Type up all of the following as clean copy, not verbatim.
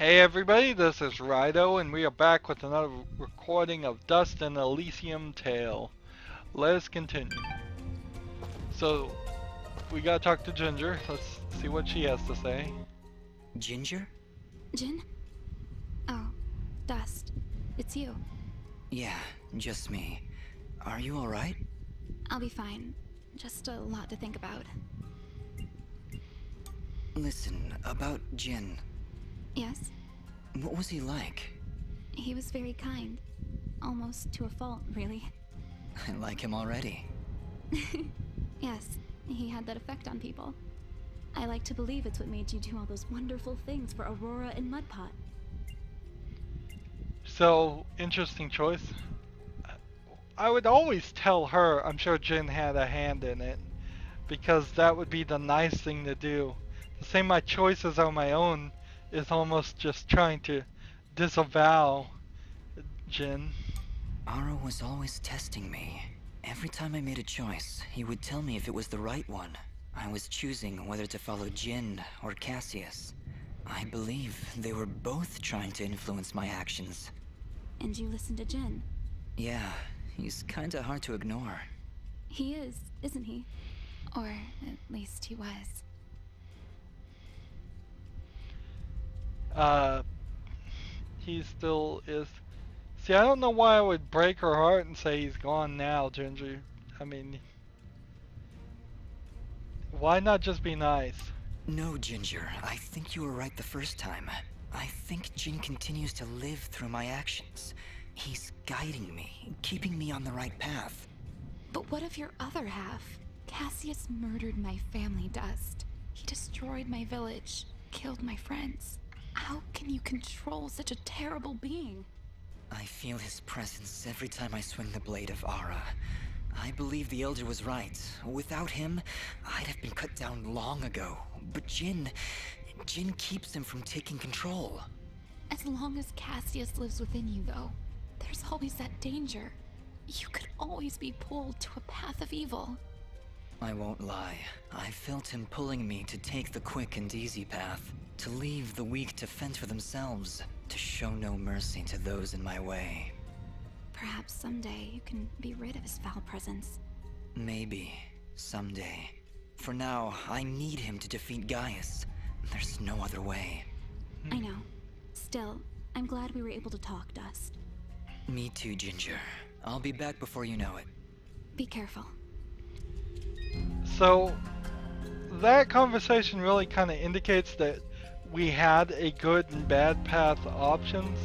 Hey everybody, this is Rydo, and we are back with another recording of Dust and Elysium Tale. Let us continue. So, we gotta talk to Ginger. Let's see what she has to say. Ginger? Jin? Oh, Dust. It's you. Yeah, just me. Are you alright? I'll be fine. Just a lot to think about. Listen, about Jin. Yes? What was he like? He was very kind. Almost to a fault, really. I like him already. Yes, he had that effect on people. I like to believe it's what made you do all those wonderful things for Aurora and Mudpot. So, interesting choice. I would always tell her I'm sure Jin had a hand in it, because that would be the nice thing to do. To say my choices are my own is almost just trying to disavow Jin. Ahrah was always testing me. Every time I made a choice, he would tell me if it was the right one. I was choosing whether to follow Jin or Cassius. I believe they were both trying to influence my actions. And you listened to Jin. Yeah, he's kinda hard to ignore. He is, isn't he? Or at least he was. Uh, he still is. See, I don't know why I would break her heart and say he's gone now, Ginger. I mean, why not just be nice? No, Ginger, I think you were right the first time. I think Jin continues to live through my actions. He's guiding me, keeping me on the right path. But what of your other half? Cassius murdered my family, Dust. He destroyed my village, killed my friends. How can you control such a terrible being? I feel his presence every time I swing the Blade of Ahrah. I believe the Elder was right. Without him, I'd have been cut down long ago. But Jin keeps him from taking control. As long as Cassius lives within you, though, there's always that danger. You could always be pulled to a path of evil. I won't lie. I felt him pulling me to take the quick and easy path. To leave the weak to fend for themselves. To show no mercy to those in my way. Perhaps someday you can be rid of his foul presence. Maybe. Someday. For now, I need him to defeat Gaius. There's no other way. I know. Still, I'm glad we were able to talk, Dust. Me too, Ginger. I'll be back before you know it. Be careful. So, that conversation really kind of indicates that we had a good and bad path options,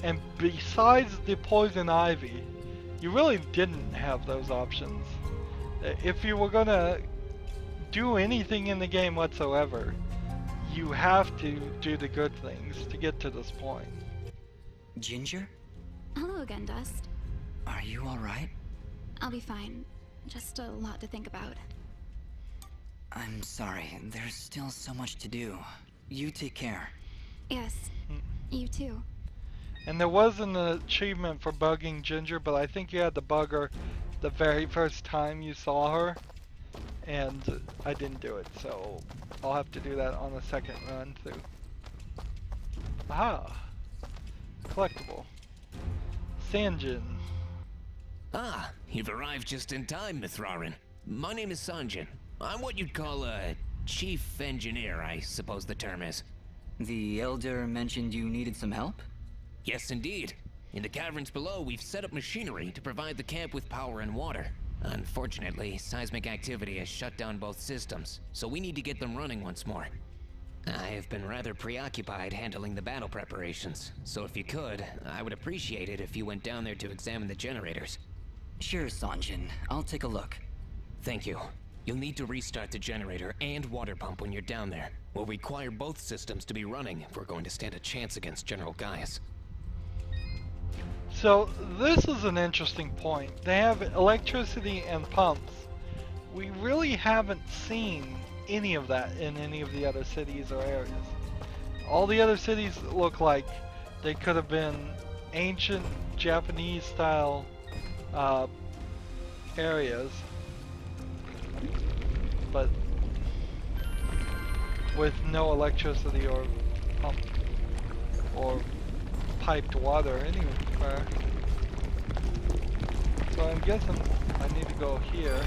and besides the poison ivy, you really didn't have those options. If you were gonna do anything in the game whatsoever, you have to do the good things to get to this point. Ginger? Hello again, Dust. Are you alright? I'll be fine. Just a lot to think about. I'm sorry, there's still so much to do. You take care. Yes, you too. And there was an achievement for bugging Ginger, but I think you had to bug her the very first time you saw her, and I didn't do it, so I'll have to do that on the second run through. Aha! Collectible. Sanjin. Ah, you've arrived just in time, Mithrarin. My name is Sanjin. I'm what you'd call a chief engineer, I suppose the term is. The Elder mentioned you needed some help? Yes, indeed. In the caverns below, we've set up machinery to provide the camp with power and water. Unfortunately, seismic activity has shut down both systems, so we need to get them running once more. I have been rather preoccupied handling the battle preparations, so if you could, I would appreciate it if you went down there to examine the generators. Sure, Sanjin. I'll take a look. Thank you. You'll need to restart the generator and water pump when you're down there. We'll require both systems to be running if we're going to stand a chance against General Gaius. So this is an interesting point. They have electricity and pumps. We really haven't seen any of that in any of the other cities or areas. All the other cities look like they could have been ancient Japanese style areas, but with no electricity or pump. or piped water anywhere. So I'm guessing I need to go here.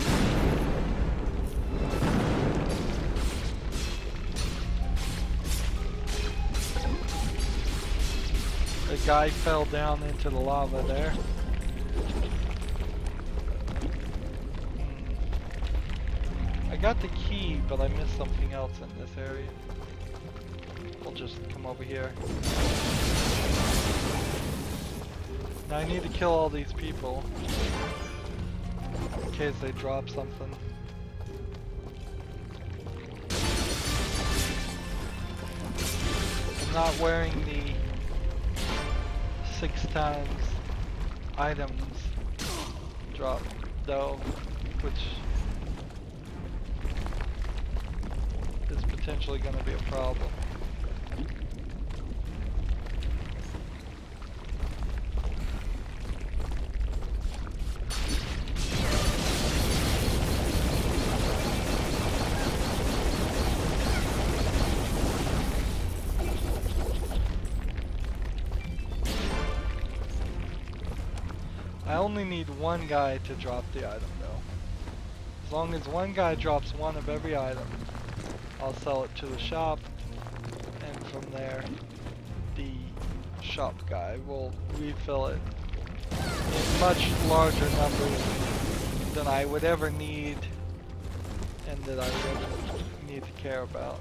The guy fell down into the lava there. I got the key, but I missed something else in this area. We'll just come over here. Now I need to kill all these people in case they drop something. I'm not wearing the 6 times items drop though, which is potentially going to be a problem. I only need one guy to drop the item though. As long as one guy drops one of every item, I'll sell it to the shop, and from there the shop guy will refill it in much larger numbers than I would ever need and that I would ever need to care about.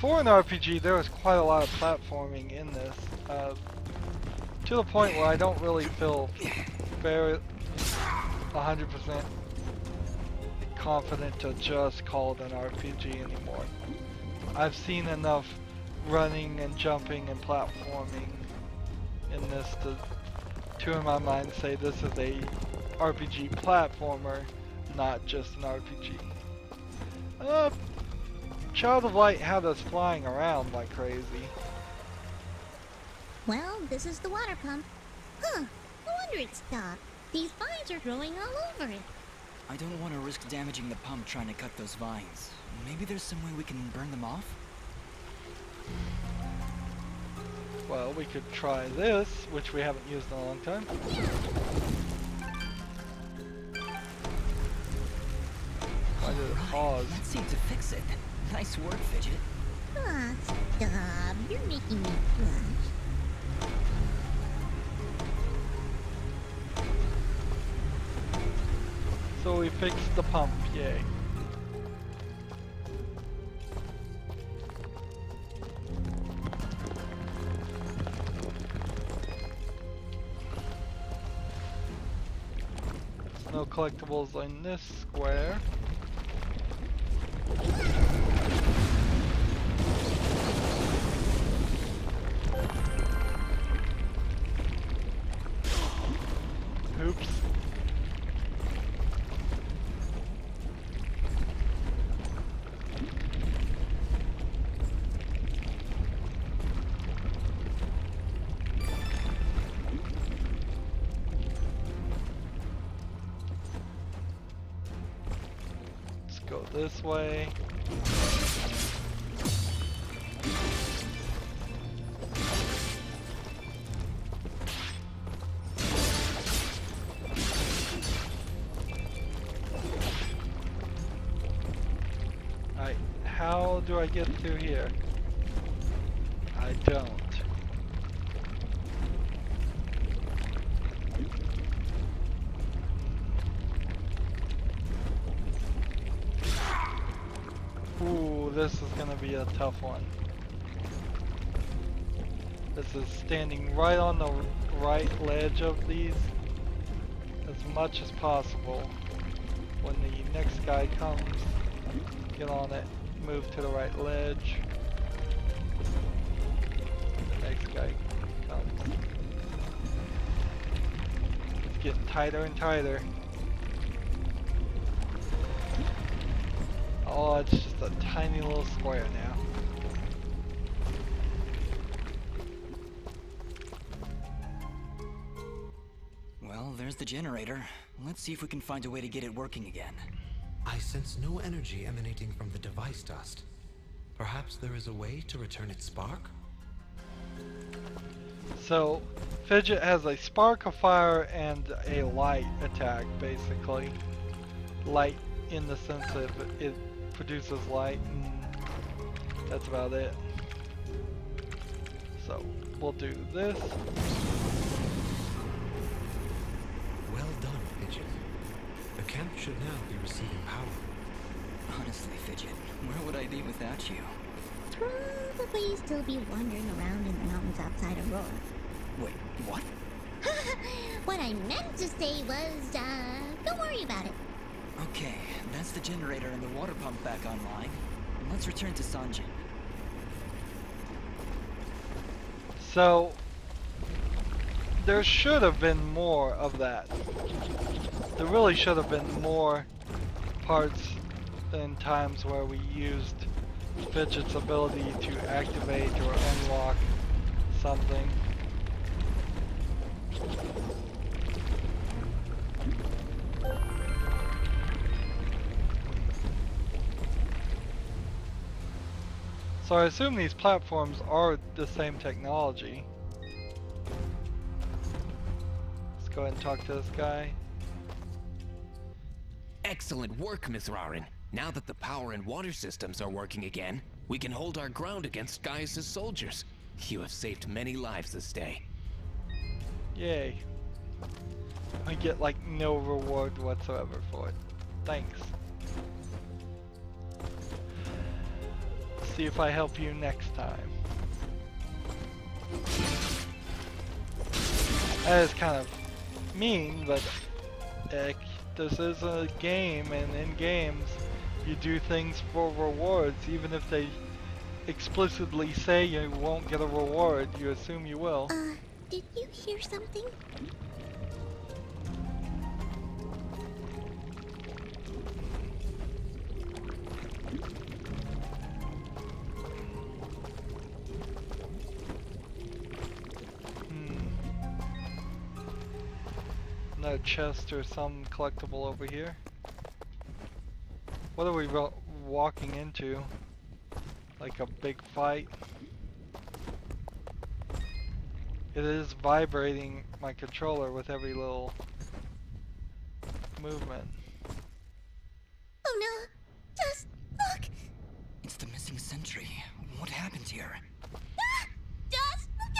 For an RPG, there was quite a lot of platforming in this, to the point where I don't really feel very 100% confident to just call it an RPG anymore. I've seen enough running and jumping and platforming in this to in my mind say this is a RPG platformer, not just an RPG. Child of Light had us flying around like crazy. Well, this is the water pump. Huh, no wonder it stopped. These vines are growing all over it. I don't want to risk damaging the pump trying to cut those vines. Maybe there's some way we can burn them off? Well, we could try this, which we haven't used in a long time. Why did it pause? That seemed to fix it. Nice work, Fidget. Ah, stop. You're making me blush. So we fixed the pump, yay. There's no collectibles in this square. Oops. Let's go this way. How do I get through here? I don't. Ooh, this is gonna be a tough one. This is standing right on the right ledge of these as much as possible. When the next guy comes, get on it. Move to the right ledge. The next guy comes. It's getting tighter and tighter. Oh, it's just a tiny little square now. Well, there's the generator. Let's see if we can find a way to get it working again. I sense no energy emanating from the device dust. Perhaps there is a way to return its spark? So, Fidget has a spark, a fire, and a light attack, basically. Light in the sense that it produces light, and that's about it. So, we'll do this. Well done, Fidget. The camp should now be receiving power. Honestly, Fidget, where would I be without you? Probably still be wandering around in the mountains outside Aurora. Wait, what? What I meant to say was, don't worry about it. Okay, that's the generator and the water pump back online. Let's return to Sanjin. So, there should have been more of that. There really should have been more parts and times where we used Fidget's ability to activate or unlock something. So I assume these platforms are the same technology. Let's go ahead and talk to this guy. Excellent work, Miss Rarin. Now that the power and water systems are working again, we can hold our ground against Gaius' soldiers. You have saved many lives this day. Yay. I get like no reward whatsoever for it. Thanks. See if I help you next time. That is kind of mean, but heck, this is a game, and in games you do things for rewards. Even if they explicitly say you won't get a reward, you assume you will. Did you hear something? Another chest or some collectible over here. What are we walking into? Like a big fight? It is vibrating my controller with every little movement. Oh no! Just look! It's the missing sentry. What happened here? Ah! Just look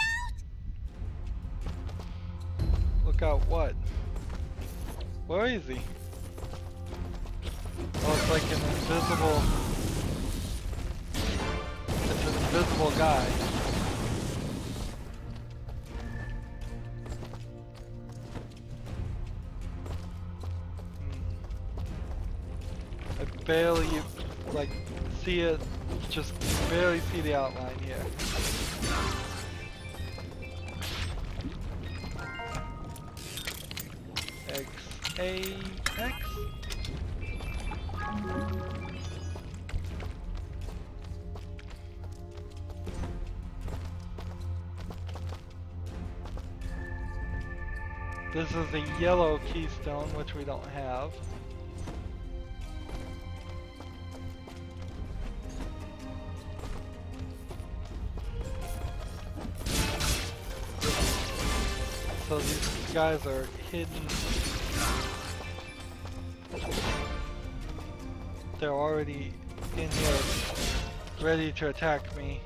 out! Look out what? Where is he? Oh, it's like an invisible... It's an invisible guy. I barely, like, see it, just barely see the outline here. X-A-X? This is a yellow keystone, which we don't have. So these guys are hidden. They're already in here, ready to attack me.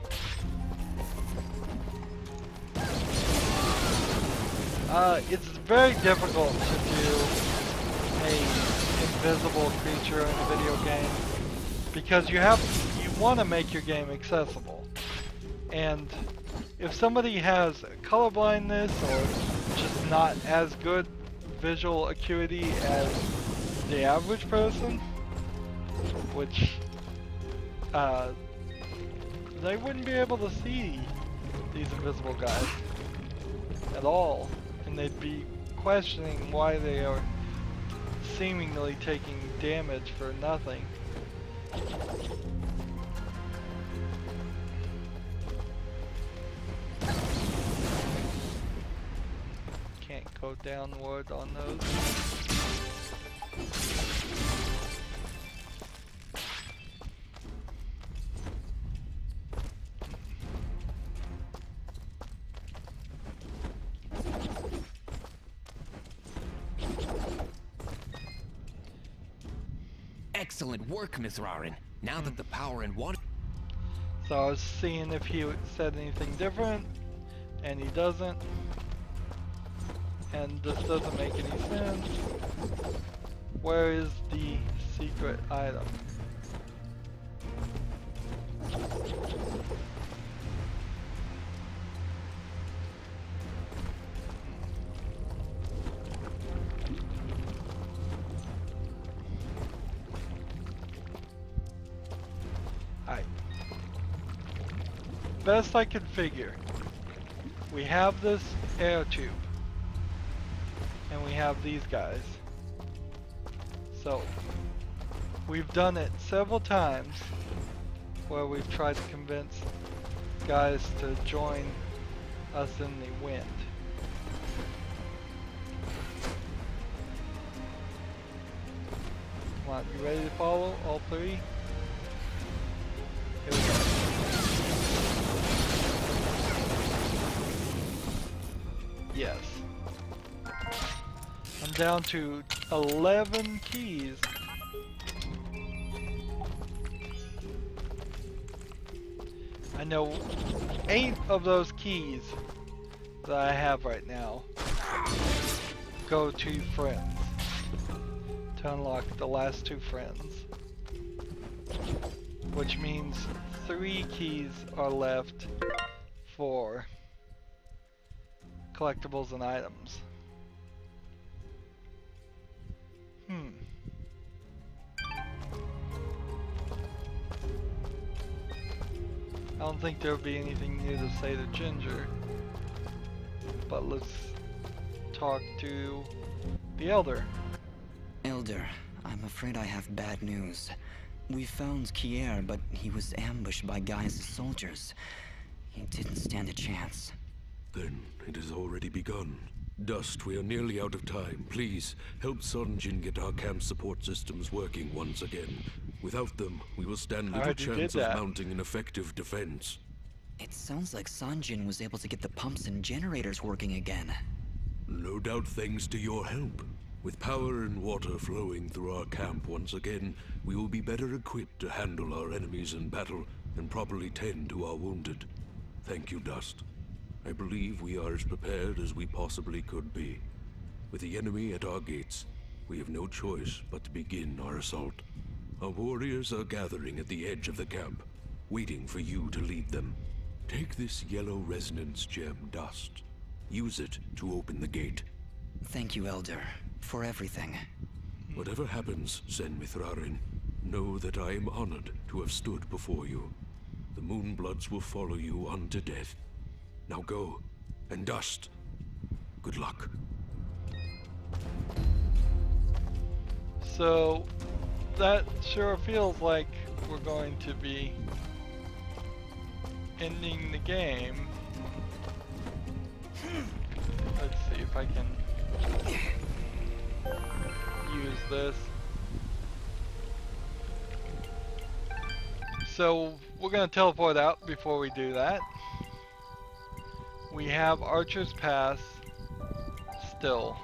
It's very difficult to do a invisible creature in a video game because you want to make your game accessible, and if somebody has color blindness or just not as good visual acuity as the average person, which they wouldn't be able to see these invisible guys at all, and they'd be questioning why they are seemingly taking damage for nothing. Can't go downward on those. Excellent work, Mithrarin. Now that the power and water... So I was seeing if he said anything different, and he doesn't. And this doesn't make any sense. Where is the secret item? Alright. Best I could figure. We have this air tube. And we have these guys. So, we've done it several times where we've tried to convince guys to join us in the wind. Come on, you ready to follow all three? Here we go. Yes. I'm down to 11 keys. I know 8 of those keys that I have right now go to friends to unlock the last 2 friends, which means 3 keys are left for collectibles and items. I don't think there would be anything new to say to Ginger, but let's talk to the Elder. Elder, I'm afraid I have bad news. We found Kier, but he was ambushed by Gaia's soldiers. He didn't stand a chance. Then it has already begun. Dust, we are nearly out of time. Please, help Sunjin get our camp support systems working once again. Without them, we will stand little chance of mounting an effective defense. It sounds like Sanjin was able to get the pumps and generators working again. No doubt thanks to your help. With power and water flowing through our camp once again, we will be better equipped to handle our enemies in battle and properly tend to our wounded. Thank you, Dust. I believe we are as prepared as we possibly could be. With the enemy at our gates, we have no choice but to begin our assault. Our warriors are gathering at the edge of the camp, waiting for you to lead them. Take this yellow resonance gem, Dust. Use it to open the gate. Thank you, Elder, for everything. Whatever happens, Sen Mithrarin, know that I am honored to have stood before you. The Moonbloods will follow you unto death. Now go, and Dust, good luck. So, that sure feels like we're going to be ending the game. Let's see if I can use this. So, we're going to teleport out before we do that. We have Archer's Pass still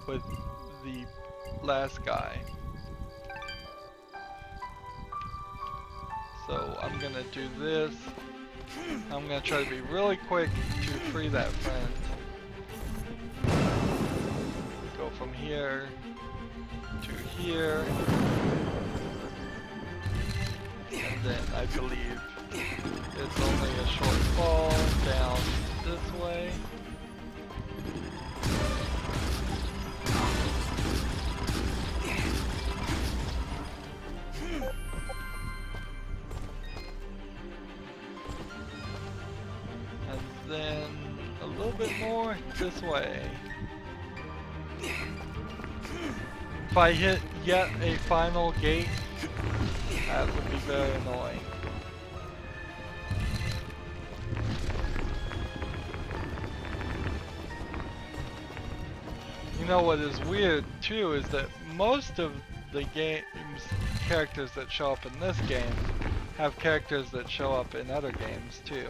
with the last guy. So I'm gonna do this. I'm gonna try to be really quick to free that friend. Go from here to here. And then I believe it's only a short fall down this way. And then a little bit more this way. If I hit yet a final gate, that would be very annoying. You know what is weird too is that most of the game's characters that show up in this game have characters that show up in other games too.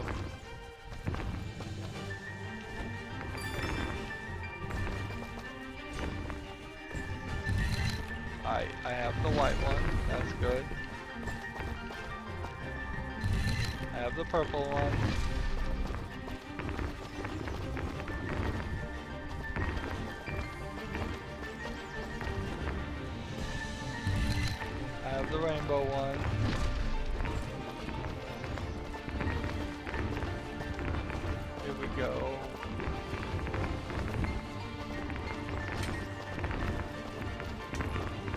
I have the white one. That's good. I have the purple one. I have the rainbow one. Here we go.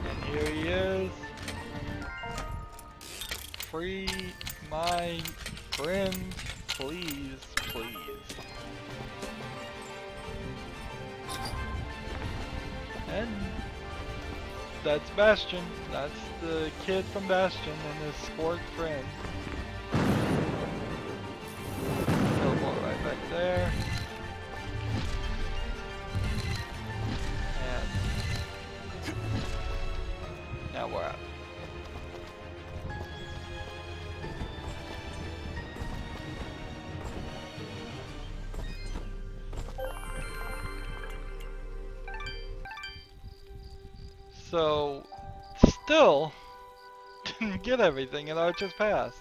And here he is. Free my friend, please, please. And that's Bastion. That's the kid from Bastion and his sport friend. Teleport right back there. And now we're out. So, still didn't get everything in Archer's Pass.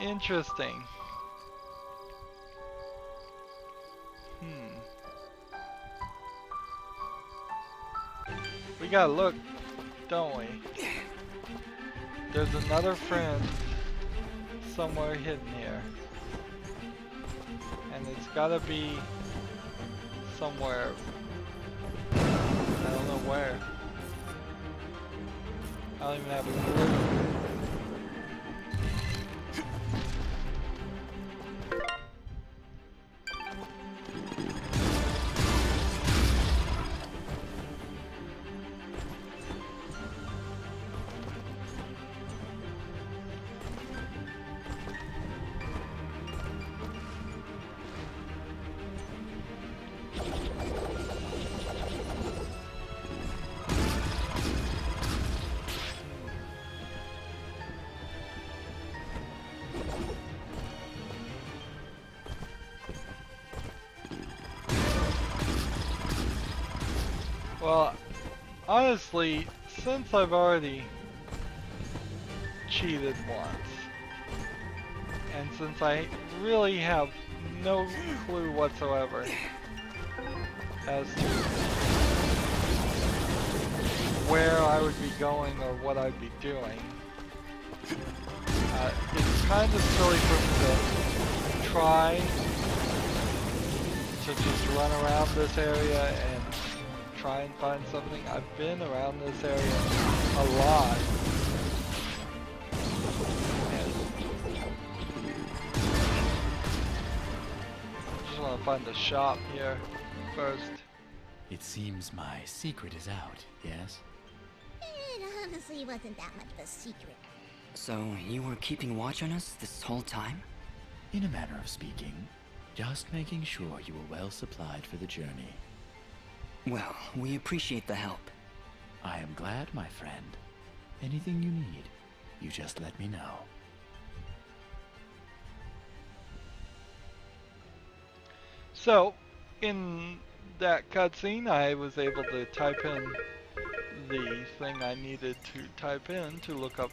Interesting. We gotta look, don't we? There's another friend somewhere hidden here. And it's gotta be somewhere. I don't know where. I don't even have a clue. Well, honestly, since I've already cheated once, and since I really have no clue whatsoever as to where I would be going or what I'd be doing, it's kind of silly for me to try to just run around this area and try and find something. I've been around this area a lot. And I just want to find the shop here first. It seems my secret is out, yes? It honestly wasn't that much of a secret. So, you were keeping watch on us this whole time? In a manner of speaking, just making sure you were well supplied for the journey. Well, we appreciate the help. I am glad, my friend. Anything you need, you just let me know. So, in that cutscene, I was able to type in the thing I needed to type in to look up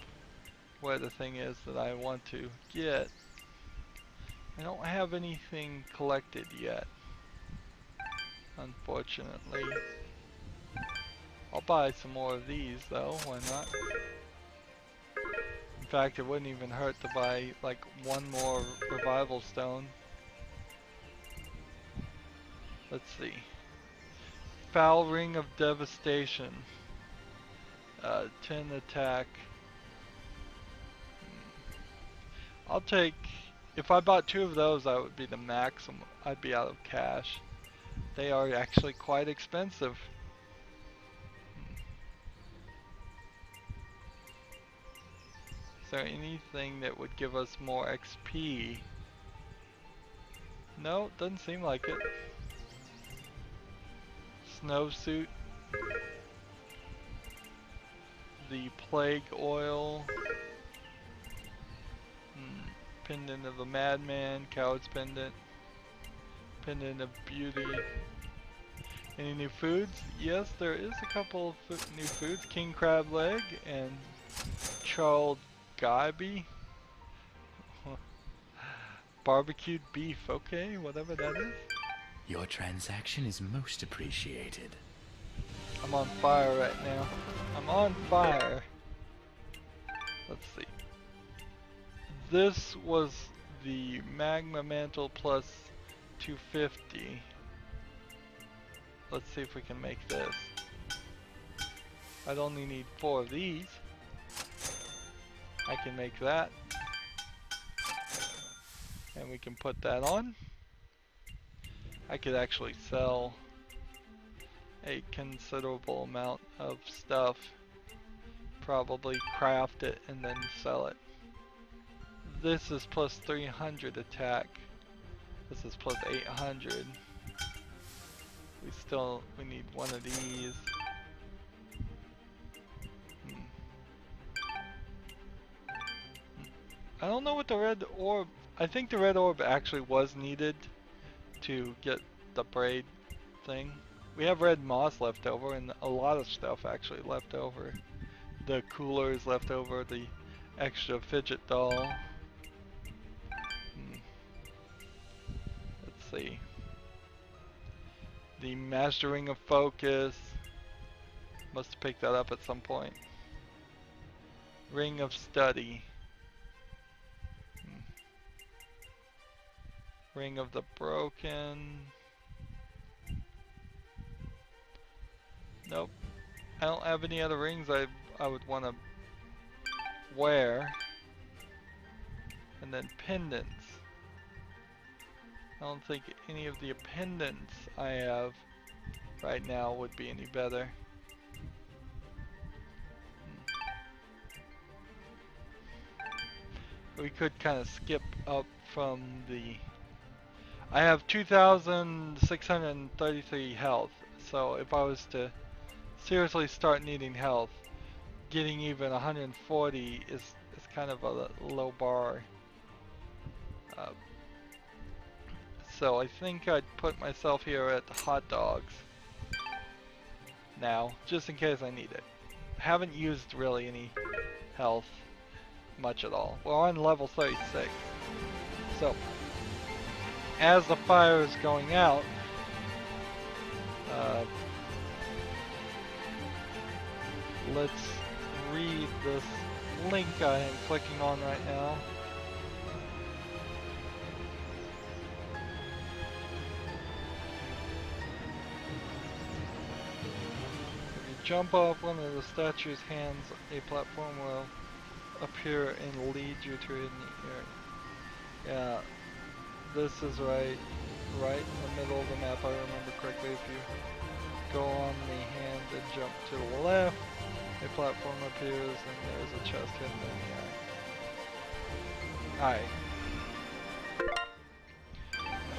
where the thing is that I want to get. I don't have anything collected yet, unfortunately. I'll buy some more of these though, why not? In fact, it wouldn't even hurt to buy like one more revival stone. Let's see. Foul Ring of Devastation. 10 attack. I'll take, if I bought 2 of those, that would be the maximum. I'd be out of cash. They are actually quite expensive. Is there anything that would give us more XP? No, doesn't seem like it. Snowsuit. The Plague Oil. Pendant of a Madman, Coward's Pendant. Pendant of Beauty. Any new foods? Yes, there is a couple of new foods. King crab leg and charred gaibi. Barbecued beef, okay, whatever that is. Your transaction is most appreciated. I'm on fire right now. I'm on fire. Let's see. This was the magma mantle plus 250. Let's see if we can make this. I'd only need 4 of these. I can make that. And we can put that on. I could actually sell a considerable amount of stuff. Probably craft it and then sell it. This is plus 300 attack. This is plus 800. We need one of these. I don't know what the red orb, I think the red orb actually was needed to get the braid thing. We have red moss left over and a lot of stuff actually left over. The coolers left over, the extra fidget doll. Let's see. The mastering of focus. Must have picked that up at some point. Ring of study. Ring of the broken. Nope. I don't have any other rings I would want to wear. And then pendants. I don't think any of the pendants I have right now would be any better. We could kind of skip up from the... I have 2,633 health, so if I was to seriously start needing health, getting even 140 is kind of a low bar. So I think I'd put myself here at the hot dogs now, just in case I need it. Haven't used really any health much at all. We're on level 36. So, as the fire is going out, let's read this link I am clicking on right now. Jump off one of the statue's hands, a platform will appear and lead you to in the air. Yeah, this is right in the middle of the map, I remember correctly. If you go on the hand and jump to the left, a platform appears and there's a chest hidden in the air. Alright.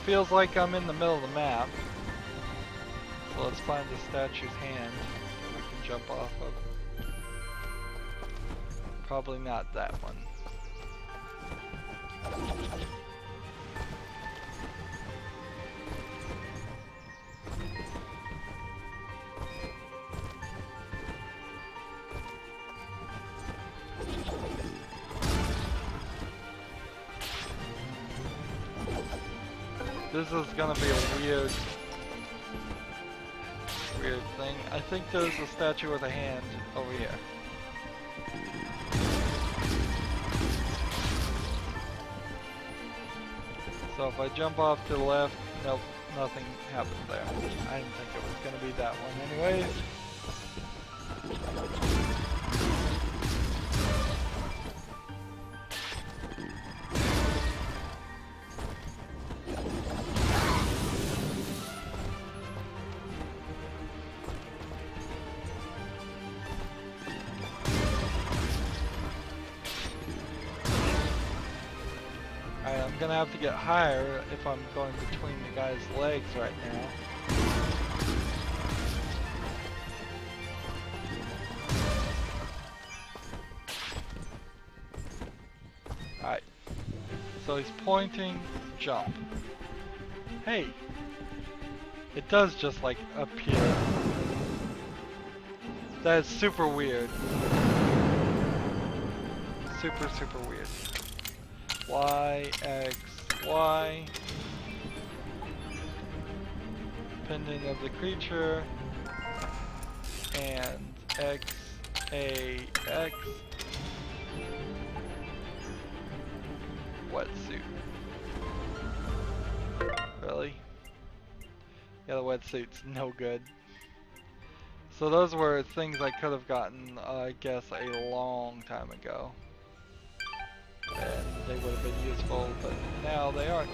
Feels like I'm in the middle of the map. So let's find the statue's hand. Jump off of. Probably not that one. This is gonna be a weird thing. I think there's a statue with a hand over here. So if I jump off to the left, nope, nothing happened there. I didn't think it was going to be that one anyways. I'm gonna have to get higher if I'm going between the guy's legs right now. Alright. So he's pointing, jump. Hey! It does just like appear That is super weird. Super, super weird. Y, X, Y. Pendant of the creature. And X, A, X. Wetsuit. Really? Yeah, the wetsuit's no good. So those were things I could have gotten, I guess, a long time ago. And they would have been useful, but now they aren't.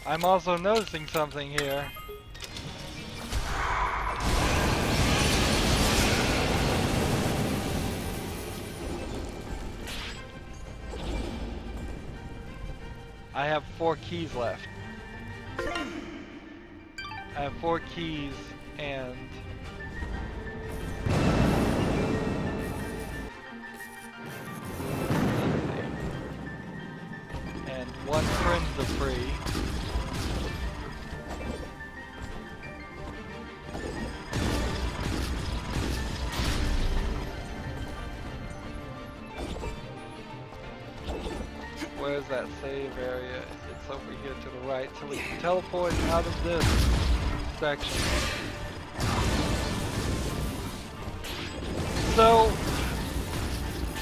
I'm also noticing something here. I have 4 keys left. I have 4 keys and one friend to free. Where's that save area? It's over here to the right, so we can teleport out of this section. So,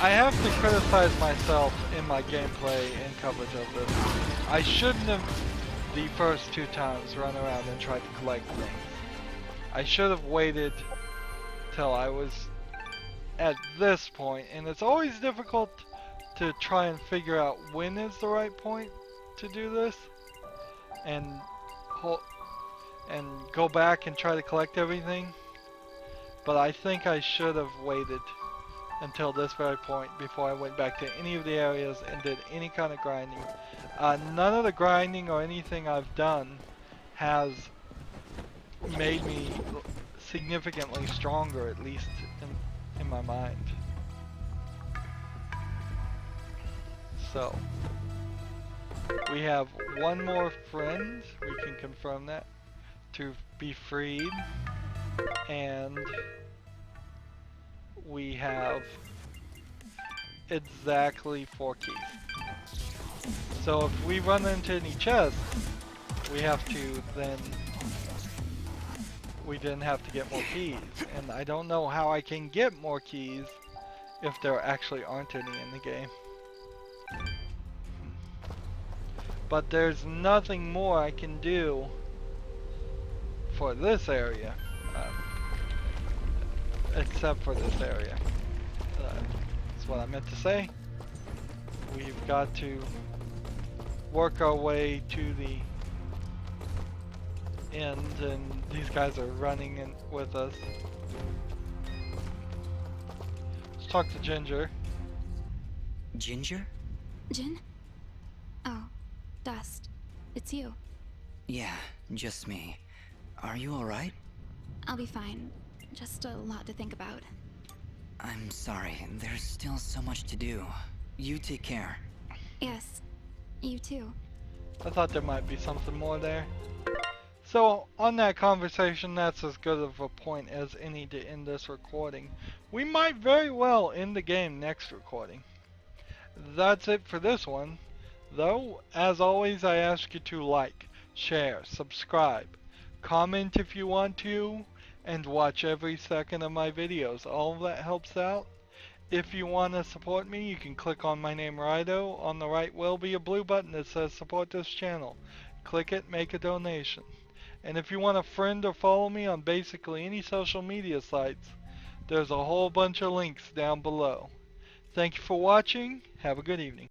I have to criticize myself in my gameplay and coverage of this. I shouldn't have, the first 2 times, run around and tried to collect things. I should have waited till I was at this point, and it's always difficult to try and figure out when is the right point to do this, and go back and try to collect everything. But I think I should have waited until this very point before I went back to any of the areas and did any kind of grinding. None of the grinding or anything I've done has made me significantly stronger, at least in my mind. So, we have one more friend, we can confirm that, to be freed, and we have exactly 4 keys. So if we run into any chests, we have to then, have to get more keys. And I don't know how I can get more keys if there actually aren't any in the game. But there's nothing more I can do for this area, except for this area. That's what I meant to say. We've got to work our way to the end, and these guys are running in with us. Let's talk to Ginger. Ginger? Jin? Oh, Dust. It's you. Yeah, just me. Are you alright? I'll be fine. Just a lot to think about. I'm sorry, there's still so much to do. You take care. Yes, you too. I thought there might be something more there. So, on that conversation, that's as good of a point as any to end this recording. We might very well end the game next recording. That's it for this one. Though, as always, I ask you to like, share, subscribe, comment if you want to, and watch every second of my videos. All of that helps out. If you want to support me, you can click on my name, Rydo. On the right will be a blue button that says support this channel. Click it, make a donation. And if you want to friend or follow me on basically any social media sites, there's a whole bunch of links down below. Thank you for watching. Have a good evening.